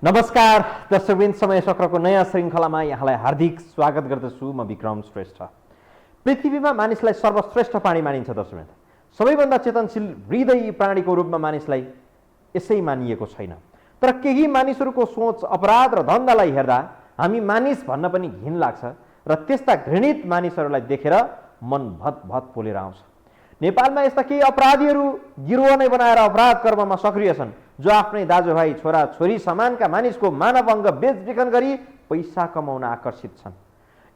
नमस्कार दर्शकवृन्द, समय चक्रको नयाँ श्रृङ्खलामा यहाँलाई हार्दिक स्वागत गर्दछु। म विक्रम श्रेष्ठ। पृथ्वीमा मानिसलाई सर्वश्रेष्ठ प्राणी मानिन्छ दर्शकवृन्द। सबैभन्दा चेतनशील हृदयी प्राणीको रूपमा मानिसलाई यसै मानिएको छैन। तर केही मानिसहरूको सोच, अपराध र धन्दालाई हेर्दा हामी मानिस भन्न पनि घिन लाग्छ र त्यस्ता घृणित मानिसहरूलाई देखेर मन भत पोलेर आउँछ। नेपालमा यस्ता केही अपराधीहरू गिरोह नै बनाएर अपराध कर्ममा सक्रिय छन्, जो आफ्नै दाजुभाइ, छोरा छोरी समानका मानिसको मानव अङ्ग बेचबिखन गरी पैसा कमाउन आकर्षित छन्।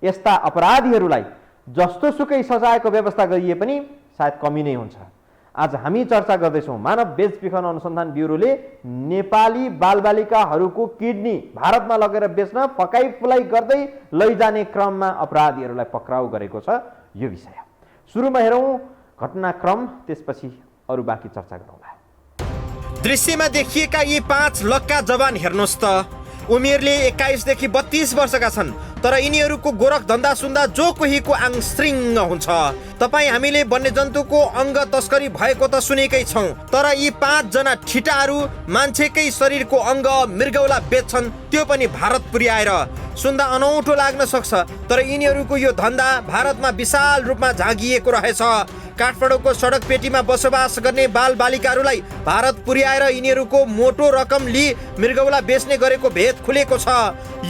यस्ता अपराधीहरूलाई जस्तो सुकै सजायको व्यवस्था गरिए पनि सायद कमी नै हुन्छ। आज हामी चर्चा गर्दैछौँ मानव बेचबिखन अनुसन्धान ब्युरोले नेपाली बालबालिकाहरूको किडनी भारतमा लगेर बेच्न फकाइ फुलाई गर्दै लैजाने क्रममा अपराधीहरूलाई पक्राउ गरेको छ यो विषय। सुरुमा हेरौँ घटनाक्रम, त्यसपछि अरू बाँकी चर्चा गरौँला। दृश्यमा देखिएका यी 5 लक्का जवान हेर्नुहोस् त। उमेरले 21 देखि 32 वर्षका छन्, तर यिनीहरूको गोरख धन्दा सुन्दा जो कोहीको आङ श्रृङ्ग हुन्छ। तपाईँ हामीले वन्यजन्तुको अङ्ग तस्करी भएको त सुनेकै छौँ, तर यी 5 जना ठिटाहरू मान्छेकै शरीरको अङ्ग मृगौला बेच्छन्, त्यो पनि भारत पुर्याएर। सुन्दा अनौठो लाग्न सक्छ, तर यिनीहरूको यो धन्दा भारतमा विशाल रूपमा झाँगिएको रहेछ। काठमाडौँको सडक पेटीमा बसोबास गर्ने बालबालिकाहरूलाई भारत पुर्याएर यिनीहरूको मोटो रकम लिई मृगौला बेच्ने गरेको भेद खुलेको छ।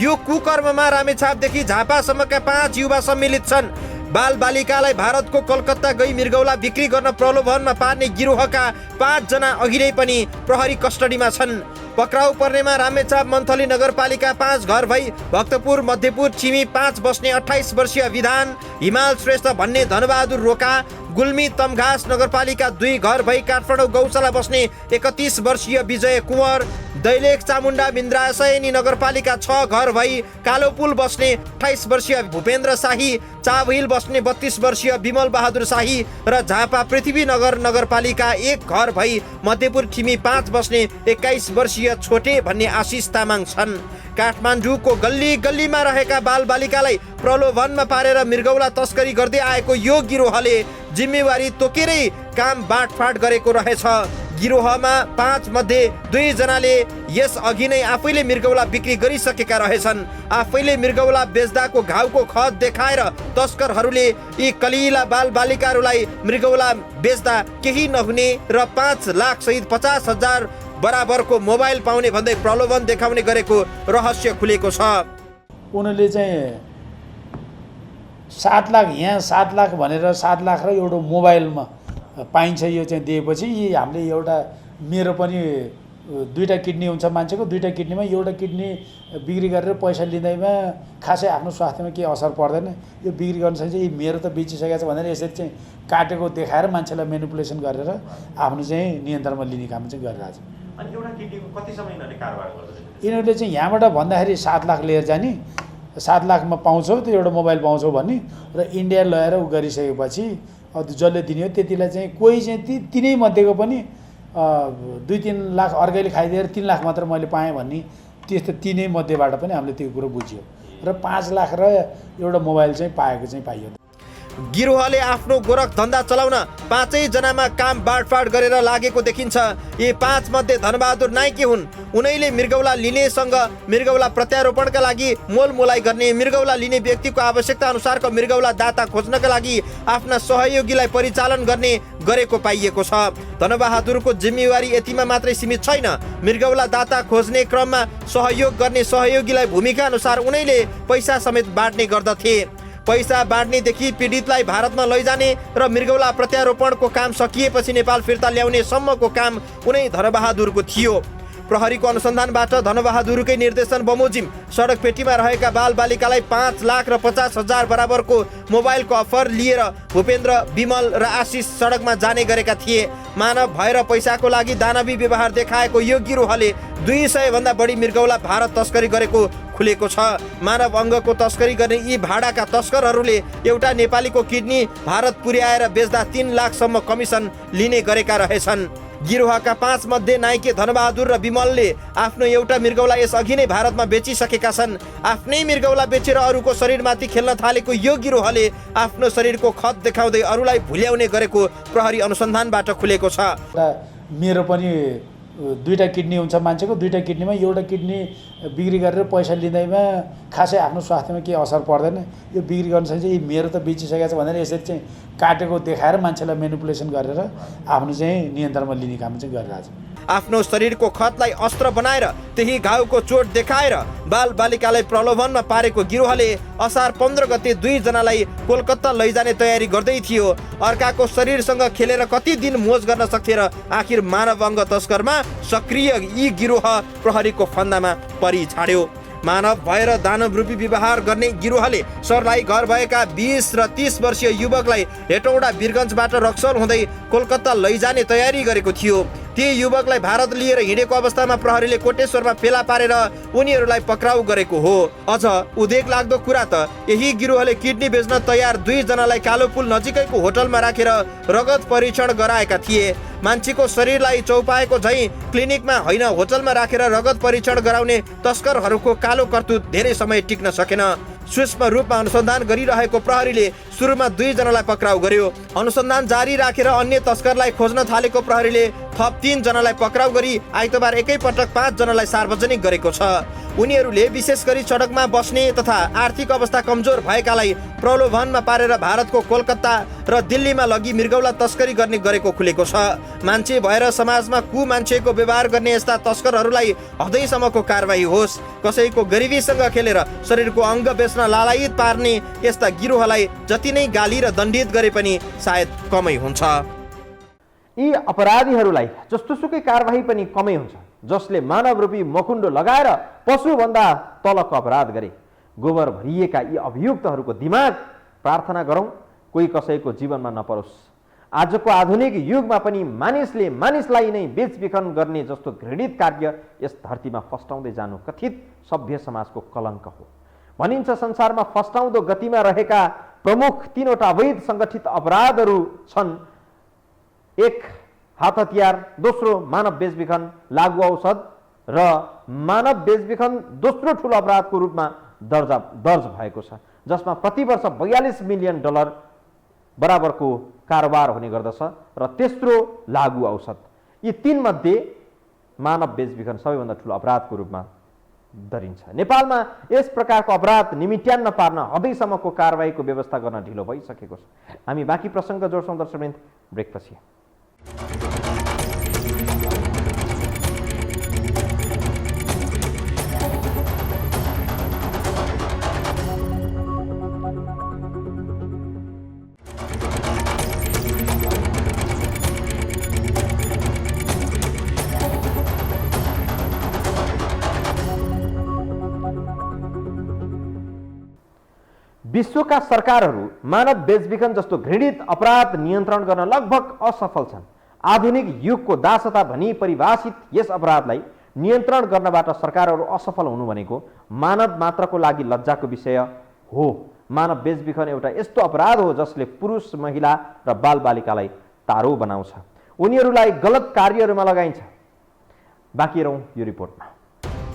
यो कुकर्ममा रामेछापदेखि झापासम्मका 5 युवा सम्मिलित छन्। बालबालिकालाई भारतको कलकत्ता गई मृगौला बिक्री गर्न प्रलोभनमा पार्ने गिरोहका 5 जना अहिले पनि प्रहरी कस्टडीमा छन्। पक्राउ पर्नेमा रामेछाप मन्थली नगरपालिका 5 घर भई भक्तपुर, मध्यपुर, छिमी 5 बस्ने 28 वर्षीय विधान हिमाल श्रेष्ठ भन्ने धनबहादुर रोका, गुल्मी तमघास नगरपालिका 2 घर भई काठमाडौँ गौशाला बस्ने 31 वर्षीय विजय कुँवर, दैलेख चामुण्डा बिन्द्रासयनी नगरपालिका 6 घर भई कालोपुल बस्ने 28 वर्षीय भूपेन्द्र शाही, चाबहिल बस्ने 32 वर्षीय विमल बहादुर शाही र झापा पृथ्वीनगर नगरपालिका 1 घर भई मध्यपुर ठिमी 5 बस्ने 21 वर्षीय छोटे भन्ने आशिष तामाङ छन्। काठमाडौँको गल्ली गल्लीमा रहेका बालबालिकालाई प्रलोभनमा पारेर मृगौला तस्करी गर्दै आएको यो गिरोहले जिम्मेवारी तोकेरै काम बाँडफाँड गरेको रहेछ। गिरोहमा 5 मध्ये 2 जनाले यस अघि नै आफैले मृगौला बिक्री गरिसकेका रहेछन्। आफैले मृगौला बेच्दाको घाउको खत देखाएर तस्करहरूले यी कलिला बालबालिकाहरूलाई मृगौला बेच्दा केही नहुने र 5 लाख सहित 50,000 बराबरको मोबाइल पाउने भन्दै प्रलोभन देखाउने गरेको रहस्य खुलेको छ। उनीहरूले चाहिँ 7 लाख यहाँ 7 लाख भनेर 7 लाख र एउटा मोबाइलमा पाइन्छ यो चाहिँ दिएपछि हामीले एउटा मेरो पनि 2टा किडनी हुन्छ मान्छेको, 2टा किडनीमा एउटा किडनी बिक्री गरेर पैसा लिँदैमा खासै आफ्नो स्वास्थ्यमा केही असर पर्दैन। यो बिक्री गर्न सक्छ, यी मेरो त बेचिसकेको छ भनेर यसरी चाहिँ काटेको देखाएर मान्छेलाई मेनिपुलेसन गरेर आफ्नो चाहिँ नियन्त्रणमा लिने काम चाहिँ गरिरहेछ। अनि एउटा किडनीको कति समय यिनीहरूले कारोबार गर्दछ? यिनीहरूले चाहिँ यहाँबाट भन्दाखेरि 7 लाख लिएर जाने, 7 लाखमा पाउँछौ त्यो एउटा मोबाइल पाउँछौ भन्ने र इन्डिया लगेर उ गरिसकेपछि जसले दिने हो त्यतिलाई चाहिँ कोही चाहिँ तिनै मध्येको पनि 2-3 लाख अर्कैले खाइदिएर 3 लाख मात्र मैले पाएँ भन्ने त्यस्तो तिनै मध्येबाट पनि हामीले त्यो कुरो बुझ्यो र 5 लाख र एउटा मोबाइल चाहिँ पाएको चाहिँ पाइयो। गिरोहले आफ्नो गोरख धन्दा चलाउन 5 जनामा काम बाँडफाँड गरेर लागेको देखिन्छ। यी 5 मध्ये धनबहादुर नाइके हुन्। उनैले मृगौला लिनेसँग मृगौला प्रत्यारोपणका लागि मोलमोलाई गर्ने, मृगौला लिने व्यक्तिको आवश्यकता अनुसारको मृगौला दाता खोज्नका लागि आफ्ना सहयोगीलाई परिचालन गर्ने गरेको पाइएको छ। धनबहादुरको जिम्मेवारी यतिमा मात्रै सीमित छैन। मृगौला दाता खोज्ने क्रममा सहयोग गर्ने सहयोगीलाई भूमिका अनुसार उनैले पैसा समेत बाँड्ने गर्दथे। पैसा बाँड्नेदेखि पीडितलाई भारतमा लैजाने र मृगौला प्रत्यारोपणको काम सकिएपछि नेपाल फिर्ता ल्याउने सम्मको काम उनै धनबहादुरको थियो। प्रहरीको अनुसन्धानबाट धनबहादुरकै निर्देशन बमोजिम सडक पेटीमा रहेका बालबालिकालाई 5 लाख र 50,000 बराबरको मोबाइलको अफर लिएर भूपेन्द्र, विमल र आशिष सडकमा जाने गरेका थिए। मानव भएर पैसाको लागि दानवी व्यवहार देखाएको यो गिरोहले 200 भन्दा बढी मृगौला भारत तस्करी गरेको खुलेको छ। मानव अङ्गको तस्करी गर्ने यी भाडाका तस्करहरूले एउटा नेपालीको किडनी भारत पुर्याएर बेच्दा 3 लाखसम्म कमिसन लिने गरेका रहेछन्। गिरोहका 5 मध्ये नाइके, धनबहादुर र विमलले आफ्नो एउटा मृगौला यस अघि नै भारतमा बेचिसकेका छन्। आफ्नै मृगौला बेचेर अरूको शरीरमाथि खेल्न थालेको यो गिरोहले आफ्नो शरीरको खत देखाउँदै अरूलाई भुल्याउने गरेको प्रहरी अनुसन्धानबाट खुलेको छ। मेरो पनि दुईटा किडनी हुन्छ मान्छेको, दुईटा किडनीमा एउटा किडनी बिक्री गरेर पैसा लिँदैमा खासै आफ्नो स्वास्थ्यमा केही असर पर्दैन। यो बिक्री गर्न सकिन्छ, यी मेरो त बेचिसकेको छ भनेर यसरी चाहिँ काटेको देखाएर मान्छेलाई मेनिपुलेसन गरेर आफ्नो चाहिँ नियन्त्रणमा लिने काम चाहिँ गरिरहेछ। आफ्नो शरीरको खतलाई अस्त्र बनाएर त्यही घाउको चोट देखाएर बालबालिकालाई प्रलोभनमा पारेको गिरोहले असार 15 गते 2 जनालाई कोलकाता लैजाने तयारी गर्दै थियो। अर्काको शरीरसँग खेलेर कति दिन मोज गर्न सक्थे र आखिर मानव अङ्ग तस्करमा सक्रिय यी गिरोह प्रहरीको फन्दामा परिछाड्यो। मानव भएर दानवरूपी व्यवहार गर्ने गिरोहले सरलाई घर भएका 20 र 30 वर्षीय युवकलाई हेटौडा वीरगन्जबाट रक्सौल हुँदै कोलकाता लैजाने तयारी गरेको थियो। ती युवकलाई भारत लिएर हिँडेको अवस्थामा प्रहरीले कोटेश्वरमा फेला पारेर उनीहरूलाई पक्राउ गरेको हो। अझ उदेक लाग्दो कुरा त यही गिरोहले किडनी बेच्न तयार 2 जनालाई कालोपुल नजिकैको होटलमा राखेर रगत परीक्षण गराएका थिए। मान्छेको शरीरलाई चौपाएको झैँ क्लिनिकमा होइन होटलमा राखेर रगत परीक्षण गराउने तस्करहरूको कालो करतुत धेरै समय टिक्न सकेन। सूक्ष्म रूपमा अनुसन्धान गरिरहेको प्रहरीले सुरुमा 2 जनालाई पक्राउ गर्यो। अनुसन्धान जारी राखेर अन्य तस्करलाई खोज्न थालेको प्रहरीले थप 3 जनालाई पक्राउ गरी आइतबार एकैपटक 5 जनालाई सार्वजनिक गरेको छ। उनीहरूले विशेष गरी सडकमा बस्ने तथा आर्थिक अवस्था कमजोर भएकालाई प्रलोभनमा पारेर भारतको कोलकाता र दिल्लीमा लगी मृगौला तस्करी गर्ने गरेको खुलेको छ। मान्छे भएर समाजमा कुमान्छेको व्यवहार गर्ने यस्ता तस्करहरूलाई हदैसम्मको कारबाही होस्। कसैको गरिबीसँग खेलेर शरीरको अङ्ग बेच्न लालायित पार्ने यस्ता गिरोहलाई जति नै गाली र दण्डित गरे पनि सायद कमै हुन्छ। यी अपराधीहरूलाई जस्तोसुकै कारबाही पनि कमै हुन्छ जसले मानवरूपी मखुण्डो लगाएर पशुभन्दा तलको अपराध गरे। गोबर भरिएका यी अभियुक्तहरूको दिमाग प्रार्थना गरौँ कोही कसैको जीवनमा नपरोस्। आजको आधुनिक युगमा पनि मानिसले मानिसलाई नै बेचबिखन गर्ने जस्तो घृणित कार्य यस धरतीमा फस्टाउँदै जानु कथित सभ्य समाजको कलङ्क हो। भनिन्छ संसारमा फस्टाउँदो गतिमा रहेका प्रमुख 3वटा अवैध सङ्गठित अपराधहरू छन्। एक हात हतियार, दोस्रो मानव बेचबिखन, लागु औषध र मानव बेचबिखन दोस्रो ठुलो अपराधको रूपमा दर्ज भएको छ जसमा प्रति वर्ष $42 मिलियन बराबरको कारोबार हुने गर्दछ र तेस्रो लागु औषध। यी 3 मध्ये मानव बेचबिखन सबैभन्दा ठुलो अपराधको रूपमा दरिन्छ। नेपालमा यस प्रकारको अपराध निमिट्यान्न पार्न हदैसम्मको कारबाहीको व्यवस्था गर्न ढिलो भइसकेको छ। हामी बाँकी प्रसङ्ग जोड्छौँ दर्शकवृन्द ब्रेकपछि। विश्वका सरकारहरू मानव बेचबिखन जस्तो घृणित अपराध नियन्त्रण गर्न लगभग असफल छन्। आधुनिक युगको दासता भनी परिभाषित यस अपराधलाई नियन्त्रण गर्नबाट सरकारहरू असफल हुनु भनेको मानव मात्रको लागि लज्जाको विषय हो। मानव बेचबिखन एउटा यस्तो अपराध हो जसले पुरुष, महिला र बालबालिकालाई तारो बनाउँछ, उनीहरूलाई गलत कार्यहरूमा लगाइन्छ। बाँकी रहौँ यो रिपोर्टमा।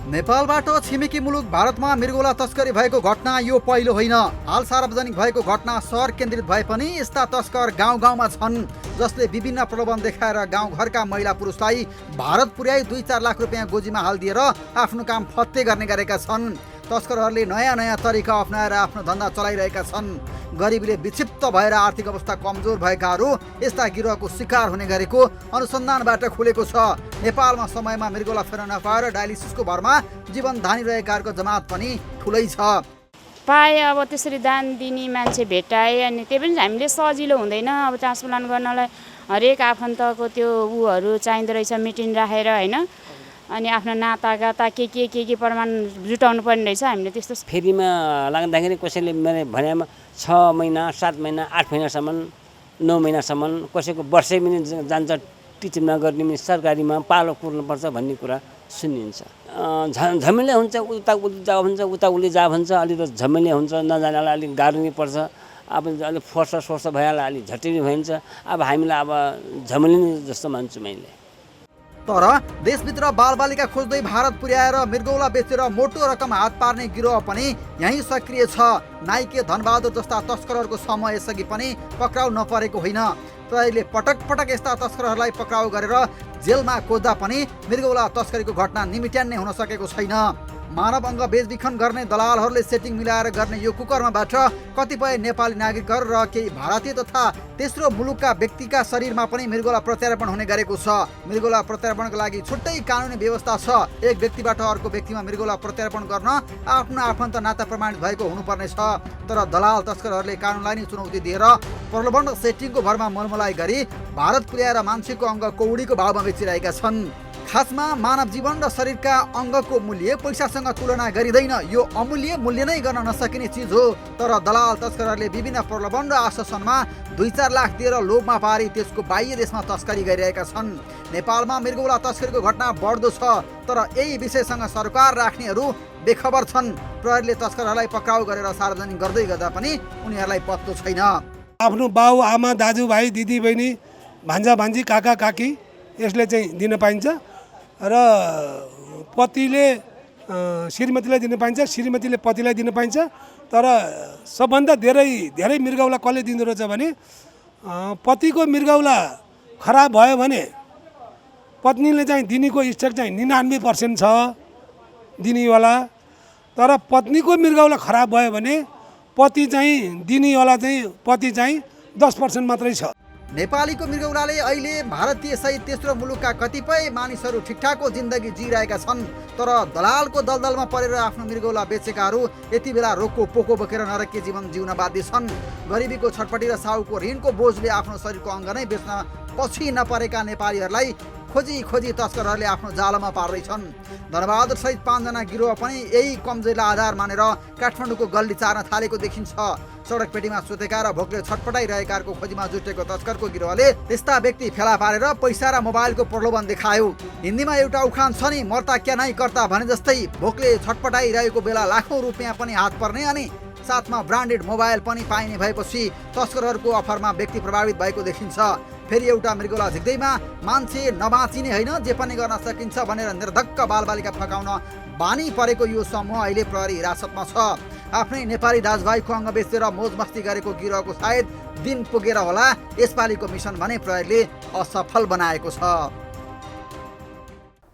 नेपालबाट छिमेकी मुलुक भारतमा मृगौला तस्करी भएको घटना यो पहिलो होइन। हाल सार्वजनिक भएको घटना सहर केन्द्रित भए पनि यस्ता तस्कर गाउँ गाउँमा छन् जसले विभिन्न प्रलोभन देखाएर गाउँघरका महिला पुरुषलाई भारत पुर्याई 2-4 लाख रुपियाँ गोजीमा हालिदिएर आफ्नो काम फत्ते गर्ने गरेका छन्। तस्करहरूले नयाँ नयाँ तरिका अप्नाएर आफ्नो धन्दा चलाइरहेका छन्। गरिबीले विक्षिप्त भएर आर्थिक अवस्था कमजोर भएकाहरू यस्ता गिरोहको शिकार हुने गरेको अनुसन्धानबाट खुलेको छ। नेपालमा समयमा मृगौला फेर्न नपाएर डायलिसिसको भरमा जीवन धानिरहेकाहरूको जमात पनि ठुलै छ। पाए अब त्यसरी दान दिने मान्छे भेटाए अनि त्यही पनि हामीले सजिलो हुँदैन। अब ट्रान्सप्लान्ट गर्नलाई हरेक आफन्तको त्यो उहरू चाहिँदो रहेछ, मिटिङ राखेर होइन, अनि आफ्नो नातागाता के प्रमाण जुटाउनु पर्ने रहेछ। हामीले त्यस्तो फेरिमा लाग्दाखेरि कसैले मैले भनेमा 6 महिना, 7 महिना, 8 महिनासम्म, 9 महिनासम्म, कसैको वर्षै पनि जान्छ टिचिङमा गर्ने पनि सरकारीमा पालो कुर्नुपर्छ भन्ने कुरा सुनिन्छ। झमेले हुन्छ, उता जा भन्छ, उता उली जा भन्छ, अलि त झमेले हुन्छ, नजानेलाई अलिक गाह्रो नै पर्छ। अब अलिक फोर्स भइहाल्यो, अलिक झट्टै भइन्छ। अब हामीलाई अब झमेले नै जस्तो मान्छु मैले। तर देशभित्र बालबालिका खोज्दै भारत पुर्याएर मृगौला बेचेर मोटो रकम हात पार्ने गिरोह पनि यहीँ सक्रिय छ। नाइके धनबहादुर जस्ता तस्करहरूको समय यसअघि पनि पक्राउ नपरेको होइन। प्रहरीले पटक पटक यस्ता तस्करहरूलाई पक्राउ गरेर जेलमा खोज्दा पनि मृगौला तस्करीको घटना निमिट्यान्ने हुन सकेको छैन। मानव अङ्ग बेचबिखन गर्ने दलालहरूले सेटिङ मिलाएर गर्ने यो कुकर्मबाट कतिपय नेपाली नागरिकहरू र केही भारतीय तथा तेस्रो मुलुकका व्यक्तिका शरीरमा पनि मृगौला प्रत्यारोपण हुने गरेको छ। मृगौला प्रत्यारोपणको लागि छुट्टै कानुनी व्यवस्था छ। एक व्यक्तिबाट अर्को व्यक्तिमा मृगौला प्रत्यारोपण गर्न आफ्नो आफन्त नाता प्रमाणित भएको हुनुपर्ने छ। तर दलाल तस्करहरूले कानुनलाई नै चुनौती दिएर प्रलोभन र सेटिङको भरमा मलमलाई गरी भारत पुर्याएर मान्छेको अङ्ग कौडीको भावमा बेचिरहेका छन्। खासमा मानव जीवन र शरीरका अङ्गको मूल्य पैसासँग तुलना गरिँदैन। यो अमूल्य मूल्य नै गर्न नसकिने चिज हो। तर दलाल तस्करहरूले विभिन्न प्रलोभन र आश्वासनमा 2-4 लाख दिएर लोभमा पारी त्यसको बाह्य देशमा तस्करी गरिरहेका छन्। नेपालमा मृगौला तस्करीको घटना बढ्दो छ। तर यही विषयसँग सरकार राख्नेहरू बेखबर छन्। प्रहरीले तस्करहरूलाई पक्राउ गरेर सार्वजनिक गर्दै गर्दा पनि उनीहरूलाई पत्तो छैन। आफ्नो बाउ आमा दाजुभाइ दिदीबहिनी भान्जा भान्जी काका काकी यसले चाहिँ दिन पाइन्छ र पतिले श्रीमतीलाई दिन पाइन्छ, श्रीमतीले पतिलाई दिन पाइन्छ। तर सबभन्दा धेरै मृगौला कसले दिँदो रहेछ भने पतिको मृगौला खराब भयो भने पत्नीले चाहिँ दिनेको स्टक चाहिँ 99% छ दिनेवाला। तर पत्नीको मृगौला खराब भयो भने पति चाहिँ दिनेवाला चाहिँ पति चाहिँ 10% मात्रै छ। नेपालीको मृगौलाले अहिले भारतीय सहित तेस्रो मुलुकका कतिपय मानिसहरू ठिकठाकको जिन्दगी जिइरहेका छन्। तर दलालको दलदलमा परेर आफ्नो मृगौला बेचेकाहरू यति बेला रोगको पोको बोकेर नरकीय जीवन जिउन बाध्य छन्। गरिबीको छटपटी र साहुको ऋणको बोझले आफ्नो शरीरको अङ्ग नै बेच्न पछि नपरेका नेपालीहरूलाई खोजी तस्करहरूले आफ्नो जालमा पार्दैछन्। धनबहादुर सहित 5 जना गिरोह पनि यही कमजोरीलाई आधार मानेर काठमाडौँको गल्ली चार्न थालेको देखिन्छ। सडक पेटीमा सुतेका र भोकले छटपटाइरहेकाको खोजीमा जुटेको तस्करको गिरोहले त्यस्ता व्यक्ति फेला पारेर पैसा र मोबाइलको प्रलोभन देखायो। हिन्दीमा एउटा उखान छ नि, मर्ता क्या नै कर्ता भने जस्तै भोकले छटपटाइरहेको बेला लाखौँ रुपियाँ पनि हात पर्ने अनि साथमा ब्रान्डेड मोबाइल पनि पाइने भएपछि तस्करहरूको अफरमा व्यक्ति प्रभावित भएको देखिन्छ। फेरि एउटा मृगौला झिक्दैमा मान्छे नबाँचिने होइन, जे पनि गर्न सकिन्छ भनेर निर्धक्क बालबालिका फकाउन बानी परेको यो समूह अहिले प्रहरी हिरासतमा छ। आफ्नै नेपाली दाजुभाइको अङ्ग बेचेर मोज मस्ती गरेको गिरोहको सायद दिन पुगेर होला यसपालिको मिसन भने प्रहरीले असफल बनाएको छ।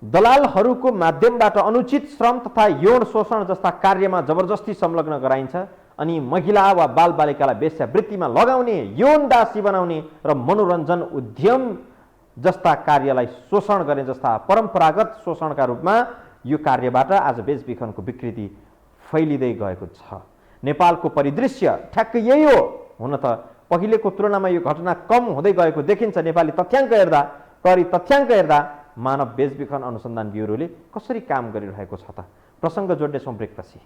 दलालहरूको माध्यमबाट अनुचित श्रम तथा यौन शोषण जस्ता कार्यमा जबरजस्ती संलग्न गराइन्छ अनि महिला वा बालबालिकालाई वेश्यावृत्तिमा लगाउने, यौन दासी बनाउने र मनोरञ्जन उद्यम जस्ता कार्यलाई शोषण गर्ने जस्ता परम्परागत शोषणका रूपमा यो कार्यबाट आज बेचबिखनको विकृति फैलिँदै गएको छ। नेपालको परिदृश्य ठ्याक्कै यही हो। हुन त पहिलेको तुलनामा यो घटना कम हुँदै गएको देखिन्छ। नेपाली तथ्याङ्क हेर्दा, प्रहरी तथ्याङ्क हेर्दा मानव बेचबिखन अनुसन्धान ब्युरोले कसरी काम गरिरहेको छ त? प्रसङ्ग जोड्नेछौँ ब्रेकपछि।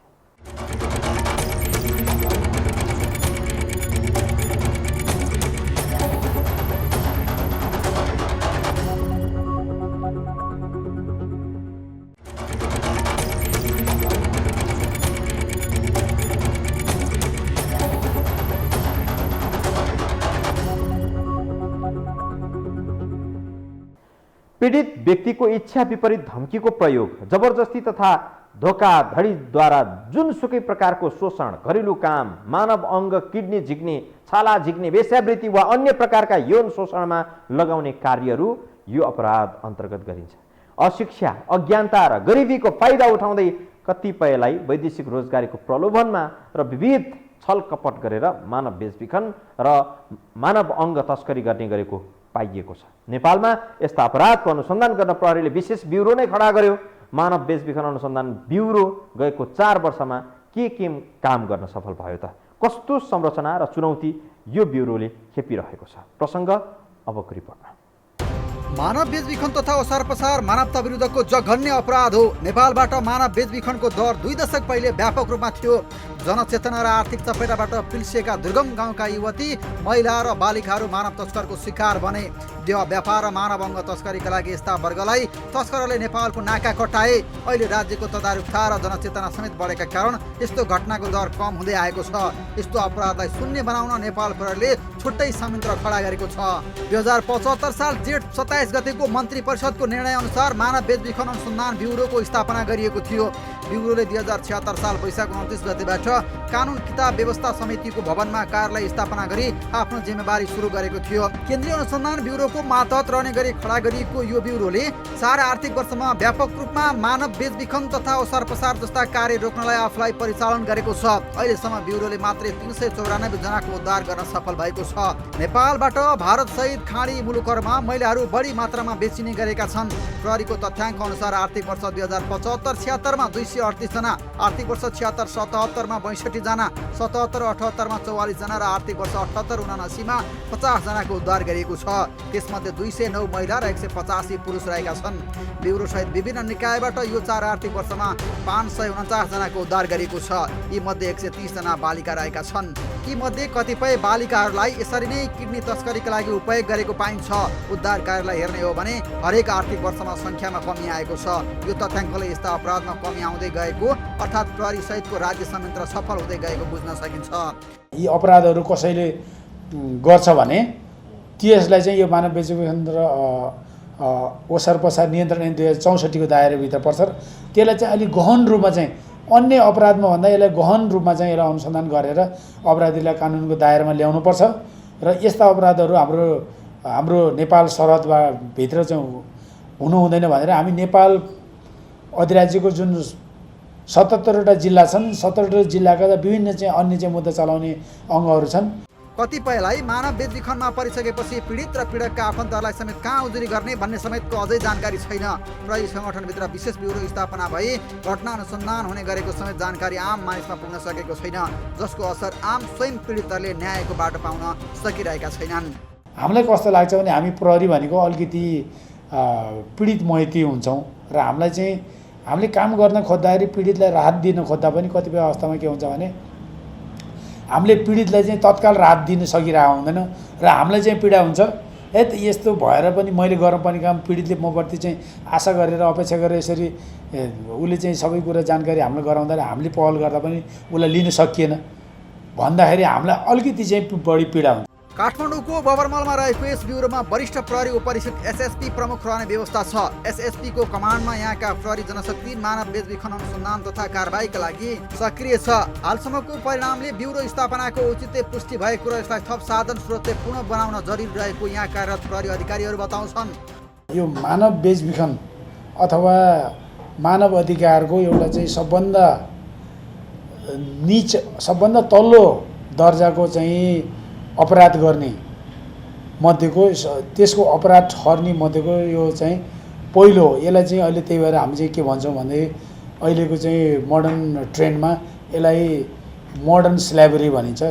पीडित व्यक्तिको इच्छा विपरीत धम्कीको प्रयोग, जबरजस्ती तथा धोखाधडीद्वारा जुनसुकै प्रकारको शोषण, घरेलु काम, मानव अङ्ग किड्नी झिक्ने, छाला झिक्ने, वेश्यावृत्ति वा अन्य प्रकारका यौन शोषणमा लगाउने कार्यहरू यो अपराध अन्तर्गत गरिन्छ। अशिक्षा, अज्ञानता र गरिबीको फाइदा उठाउँदै कतिपयलाई वैदेशिक रोजगारीको प्रलोभनमा र विविध छल कपट गरेर मानव बेचबिखन र मानव अङ्ग तस्करी गर्ने गरेको पाइएको छ। नेपालमा यस्ता अपराधको अनुसन्धान गर्न प्रहरीले विशेष ब्युरो नै खडा गर्यो। मानव बेचबिखन अनुसन्धान ब्युरो गएको 4 वर्षमा के काम गर्न सफल भयो त? कस्तो संरचना र चुनौती यो ब्युरोले खेपिरहेको छ? प्रसङ्ग अबको रिपोर्टमा। मानव बेचबिखन तथा ओसार पसार मानवता विरुद्धको जघन्य अपराध हो। नेपालबाट मानव बेचबिखनको दर 2 दशक पहिले व्यापक रूपमा थियो। जनचेतना र आर्थिक चपेटाबाट पिल्सिएका दुर्गम गाउँका युवती, महिला र बालिकाहरू मानव तस्करको शिकार बने। देह व्यापार र मानव अङ्ग तस्करीका लागि यस्ता वर्गलाई तस्करले नेपालको नाका कटाए। अहिले राज्यको तदारुकता र जनचेतना समेत बढेका कारण यस्तो घटनाको दर कम हुँदै आएको छ। यस्तो अपराधलाई शून्य बनाउन नेपाल प्रहरीले छुट्टै संयन्त्र खडा गरेको छ। 2075 साल जेठ 27 गतेको मन्त्री परिषदको निर्णय अनुसार मानव बेचबिखन अनुसन्धान ब्युरोको स्थापना गरिएको थियो। ब्युरोले 2076 साल वैशाख 29 गतेबाट कानुन किताब व्यवस्था समितिको भवनमा कार्यालय स्थापना गरी आफ्नो जिम्मेवारी सुरु गरेको थियो। केन्द्रीय अनुसन्धान ब्युरोको मातहत रहने गरी खडा गरिएको यो ब्युरोले 4 आर्थिक वर्षमा व्यापक रूपमा मानव बेचबिखन तथा ओसार पसार जस्ता कार्य रोक्नलाई आफूलाई परिचालन गरेको छ। अहिलेसम्म ब्युरोले मात्रै 394 जनाको उद्धार गर्न सफल भएको छ। नेपालबाट भारत सहित खाडी मुलुकहरूमा महिलाहरू बढी मात्रामा बेचिने गरेका छन्। प्रहरीको तथ्याङ्क अनुसार आर्थिक वर्ष 2075-76 मा 238 जना, आर्थिक वर्ष 76-77 मा 62 जना, 77-78 मा 44 जना र आर्थिक वर्ष 78-79 मा 50 जनाको उद्धार गरिएको छ। त्यसमध्ये 209 महिला र 185 पुरुष रहेका छन्। ब्युरो सहित विभिन्न निकायबाट यो 4 आर्थिक वर्षमा 549 जनाको उद्धार गरिएको छ। यी मध्ये 130 जना बालिका रहेका छन्। यी मध्ये कतिपय बालिकाहरूलाई यसरी नै किडनी तस्करीका लागि उपयोग गरेको पाइन्छ। उद्धार कार्यलाई हेर्ने हो भने हरेक आर्थिक वर्षमा सङ्ख्यामा कमी आएको छ। यो तथ्याङ्कले यस्ता अपराधमा कमी आउँदै गएको अर्थात् प्रहरी सहितको राज्य संयन्त्र सफल हुँदै गएको बुझ्न सकिन्छ। यी अपराधहरू कसैले गर्छ भने त्यसलाई चाहिँ यो मानव बेचबिखन र ओसार पसार नियन्त्रण ऐन 2064 को दायराभित्र पर्छ। त्यसलाई चाहिँ अलिक गहन रूपमा चाहिँ अन्य अपराधमा भन्दा यसलाई गहन रूपमा चाहिँ यसलाई अनुसन्धान गरेर अपराधीलाई कानुनको दायरामा ल्याउनुपर्छ र यस्ता अपराधहरू हाम्रो नेपाल सरहदमा भित्र चाहिँ हुनु हुँदैन भनेर हामी नेपाल अधिराज्यको जुन 77वटा जिल्ला छन्, 77 जिल्लाका विभिन्न चाहिँ अन्य चाहिँ मुद्दा चलाउने अङ्गहरू छन्। कतिपयलाई मानव बेचबिखनमा परिसकेपछि पीडित र पीडकका आफन्तहरूलाई समेत कहाँ उजुरी गर्ने भन्ने समेतको अझै जानकारी छैन। प्रहरी सङ्गठनभित्र विशेष ब्युरो स्थापना भई घटना अनुसन्धान हुने गरेको समेत जानकारी आम मानिसमा पुग्न सकेको छैन, जसको असर आम स्वयं पीडितहरूले न्यायको बाटो पाउन सकिरहेका छैनन्। हामीलाई कस्तो लाग्छ भने हामी प्रहरी भनेको अलिकति पीडित मैती हुन्छौँ र हामीले काम गर्न खोज्दाखेरि पीडितलाई राहत दिन खोज्दा पनि कतिपय अवस्थामा के हुन्छ भने हामीले पीडितलाई चाहिँ तत्काल राहत दिन सकिरहेको हुँदैन र हामीलाई चाहिँ पीडा हुन्छ। यस्तो भएर पनि मैले गर्नुपर्ने काम पीडितले मप्रति चाहिँ आशा गरेर अपेक्षा गरेर यसरी उसले चाहिँ सबै कुरा जानकारी हामीलाई गराउँदा हामीले पहल गर्दा पनि उसलाई लिन सकिएन भन्दाखेरि हामीलाई अलिकति चाहिँ बढी पीडा हुन्छ। काठमाडौँको बबरमलमा रहेको यस ब्युरोमा वरिष्ठ प्रहरी उपरीक्षक एसएसपी प्रमुख रहने व्यवस्था छ। एसएसपी को कमान्डमा यहाँका प्रहरी जनशक्ति मानव बेचबिखन अनुसन्धान तथा कारबाहीका लागि सक्रिय छ। हालसम्मको परिणामले ब्युरो स्थापनाको औचित्य पुष्टि भएको र यसलाई थप साधन स्रोतले पूर्ण बनाउन जरुरी रहेको यहाँ कार्यरत प्रहरी अधिकारीहरू बताउँछन्। यो मानव बेचबिखन अथवा मानव अधिकारको एउटा चाहिँ सबभन्दा नीच, सबभन्दा तल्लो दर्जाको चाहिँ अपराध गर्ने मध्येको, त्यसको अपराध ठहर्ने मध्येको यो चाहिँ पहिलो हो। यसलाई चाहिँ अहिले त्यही भएर हामी चाहिँ के भन्छौँ भने अहिलेको चाहिँ मोडर्न ट्रेन्डमा यसलाई मोडर्न स्ल्याभरी भनिन्छ।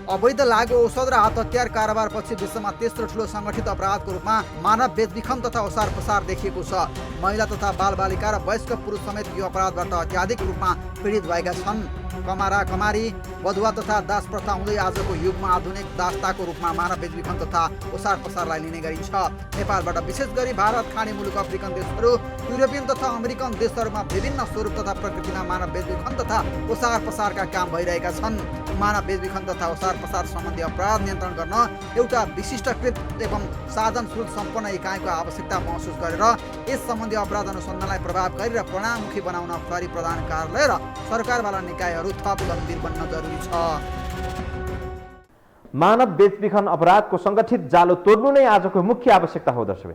अवैध लागु औषध र हात हतियार कारोबारपछि विश्वमा तेस्रो ठुलो सङ्गठित अपराधको रूपमा मानव बेचबिखन तथा ओसार पसार देखिएको छ। महिला तथा बालबालिका र वयस्क पुरुष समेत यो अपराधबाट अत्याधिक रूपमा पीडित भएका छन्। कमारा कमारी, बधुवा तथा दास प्रथा हुँदै आजको युगमा आधुनिक दासताको रूपमा मानव बेचबिखन तथा ओसार पसारलाई लिने गरिन्छ। नेपालबाट विशेष गरी भारत, खाडी मुलुक, अफ्रिकन देशहरू, युरोपियन तथा अमेरिकन देशहरूमा विभिन्न स्वरूप तथा प्रकृतिमा मानव बेचबिखन तथा ओसार पसारका काम भइरहेका छन्। मानव बेचबिखन तथा ओसार पसार सम्बन्धी अपराध नियन्त्रण गर्न एउटा विशिष्टकृत एवं साधन स्रोत सम्पन्न इकाइको आवश्यकता महसुस गरेर यस सम्बन्धी अपराध अनुसन्धानलाई प्रभावकारी र परिणाममुखी बनाउन प्रहरी प्रधान कार्यालय र सरकारवाला निकायहरू थप गम्भीर बन्न जरुरी छ। मानव बेचबिखन अपराधको सङ्गठित जालो तोड्नु नै आजको मुख्य आवश्यकता हो दर्शक।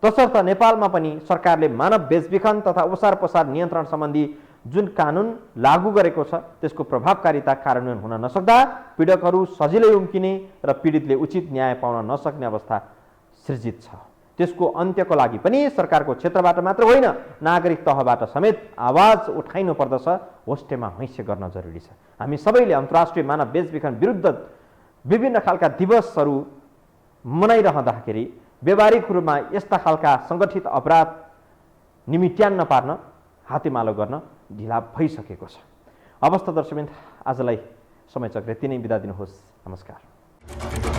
तसर्थ नेपालमा पनि सरकारले मानव बेचबिखन तथा ओसार पसार नियन्त्रण सम्बन्धी जुन कानुन लागू गरेको छ त्यसको प्रभावकारिता कार्यान्वयन हुन नसक्दा पीडकहरू सजिलै उम्किने र पीडितले उचित न्याय पाउन नसक्ने अवस्था सृजित छ। त्यसको अन्त्यको लागि पनि सरकारको क्षेत्रबाट मात्र होइन, नागरिक तहबाट समेत आवाज उठाइनु पर्दछ, होस्टेमा हैस्य गर्न जरुरी छ। हामी सबैले अन्तर्राष्ट्रिय मानव बेचबिखन विरुद्ध विभिन्न खालका दिवसहरू मनाइरहँदाखेरि व्यावहारिक रूपमा यस्ता खालका सङ्गठित अपराध निमिट्यान्न पार्न, हातेमालो गर्न ढिला भइसकेको छ। अवस्था दर्शकवृन्द, आजलाई समय चक्र यति नै, बिदा दिनुहोस्। नमस्कार।